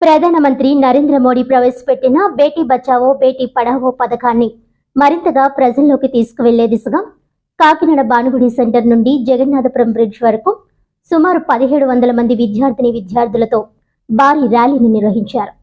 ప్రధానమంత్రి నరేంద్ర మోడీ ప్రవేశపెట్టిన బేటీ బచావో బేటీ పఢావో పథకాన్ని మరింతగా ప్రజల్లోకి తీసుకువెళ్లే దిశగా కాకినాడ భానుగుడి సెంటర్ నుండి జగన్నాథపురం బ్రిడ్జ్ వరకు సుమారు 1700 మంది విద్యార్థులతో భారీ ర్యాలీని నిర్వహించారు.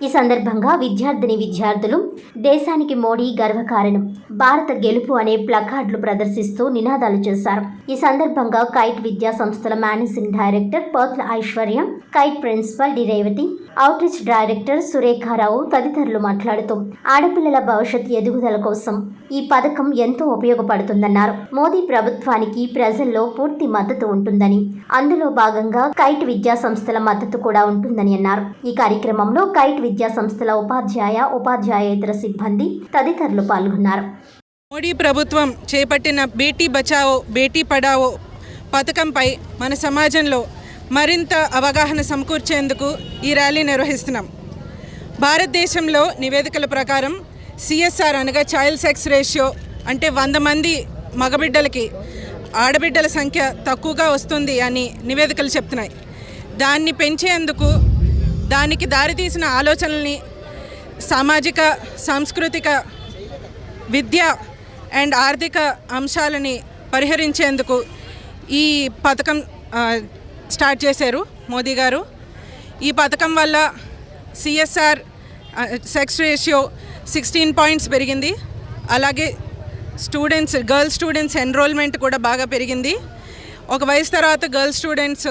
ఈ సందర్భంగా విద్యార్థులు దేశానికి మోడీ గర్వకారణం, భారత గెలుపు అనే ప్లకార్డులు ప్రదర్శిస్తూ నినాదాలు చేశారు. ఈ సందర్భంగా కైట్ విద్యా సంస్థల managing director Pothla Aishwarya, Kite principal D Revathi, outreach director Surekha Rao తదితరులు మాట్లాడుతూ ఆడపిల్లల భవిష్యత్ ఎదుగుదల కోసం ఈ పథకం ఎంతో ఉపయోగపడుతుందన్నారు. మోదీ ప్రభుత్వానికి ప్రజల్లో పూర్తి మద్దతు ఉంటుందని, అందులో భాగంగా కైట్ విద్యా సంస్థల మద్దతు కూడా ఉంటుందని అన్నారు. ఈ కార్యక్రమంలో కైట్ విద్యా సంస్థల ఉపాధ్యాయేతర సిబ్బంది తదితరులు పాల్గొన్నారు. మోడీ ప్రభుత్వం చేపట్టిన బేటీ బచావో బేటీ పఢావో పథకంపై మన సమాజంలో మరింత అవగాహన సమకూర్చేందుకు ఈ ర్యాలీ నిర్వహిస్తున్నాం. భారతదేశంలో నివేదికల ప్రకారం సిఎస్ఆర్ అనగా చైల్డ్ సెక్స్ రేషియో అంటే 100 మంది మగబిడ్డలకి ఆడబిడ్డల సంఖ్య తక్కువగా వస్తుంది అని నివేదికలు చెప్తున్నాయి. దాన్ని పెంచేందుకు దానికి దారితీసిన ఆలోచనల్ని సామాజిక, సాంస్కృతిక, విద్య అండ్ ఆర్థిక అంశాలని పరిహరించేందుకు ఈ పథకం స్టార్ట్ చేశారు మోదీ గారు. ఈ పథకం వల్ల సిఎస్ఆర్ సెక్స్ రేషియో 16 పాయింట్స్ పెరిగింది. అలాగే గర్ల్ స్టూడెంట్స్ ఎన్రోల్మెంట్ కూడా బాగా పెరిగింది. ఒక వయసు తర్వాత గర్ల్ స్టూడెంట్స్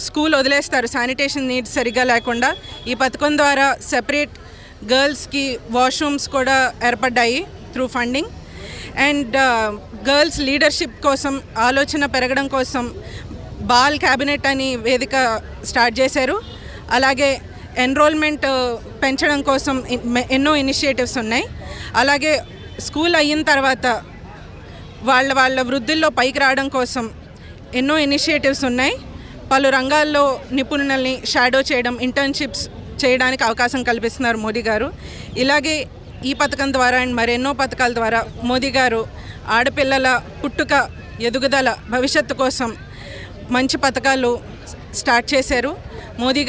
స్కూల్ వదిలేస్తారు శానిటేషన్ నీడ్స్ సరిగ్గా లేకుండా. ఈ పథకం ద్వారా సెపరేట్ గర్ల్స్కి వాష్రూమ్స్ కూడా ఏర్పడ్డాయి through funding. And girls leadership కోసం ఆలోచన పెరగడం కోసం బాల్ క్యాబినెట్ అని వేదిక స్టార్ట్ చేశారు. అలాగే ఎన్రోల్మెంట్ పెంచడం కోసం ఎన్నో ఇనిషియేటివ్స్ ఉన్నాయి. అలాగే స్కూల్ అయిన తర్వాత వాళ్ళ వృద్ధుల్లో పైకి రావడం కోసం ఎన్నో ఇనిషియేటివ్స్ ఉన్నాయి. పలు రంగాల్లో నిపుణులని షాడో చేయడం, ఇంటర్న్షిప్స్ చేయడానికి అవకాశం కల్పిస్తున్నారు మోదీ గారు. ఇలాగే ఈ పథకం ద్వారా అండ్ మరెన్నో పథకాల ద్వారా మోదీ గారు ఆడపిల్లల పుట్టుక, ఎదుగుదల, భవిష్యత్తు కోసం మంచి పథకాలు స్టార్ట్ చేశారు. మోదీ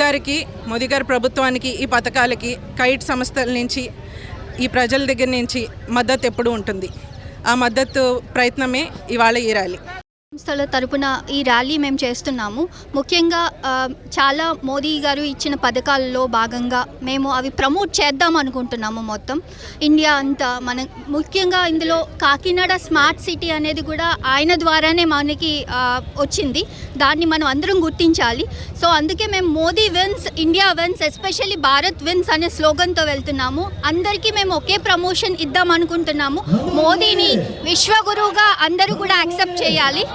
గారి ప్రభుత్వానికి, ఈ పథకాలకి కైట్ సంస్థల నుంచి, ఈ ప్రజల దగ్గర నుంచి మద్దతు ఎప్పుడూ ఉంటుంది. ఆ మద్దతు ప్రయత్నమే ఇవాళ ఈ ర్యాలీ. సంస్థల తరపున ఈ ర్యాలీ మేము చేస్తున్నాము. ముఖ్యంగా చాలా మోదీ గారు ఇచ్చిన పథకాలలో భాగంగా మేము అవి ప్రమోట్ చేద్దాం అనుకుంటున్నాము. మొత్తం ఇండియా అంతా ముఖ్యంగా ఇందులో కాకినాడ స్మార్ట్ సిటీ అనేది కూడా ఆయన ద్వారానే మనకి వచ్చింది. దాన్ని మనం అందరం గుర్తించాలి. సో అందుకే మేము Modi wins, India wins, especially Bharat wins అనే స్లోగన్తో వెళ్తున్నాము. అందరికీ మేము ఒకే ప్రమోషన్ ఇద్దాం అనుకుంటున్నాము. మోదీని విశ్వగురువుగా అందరూ కూడా యాక్సెప్ట్ చేయాలి.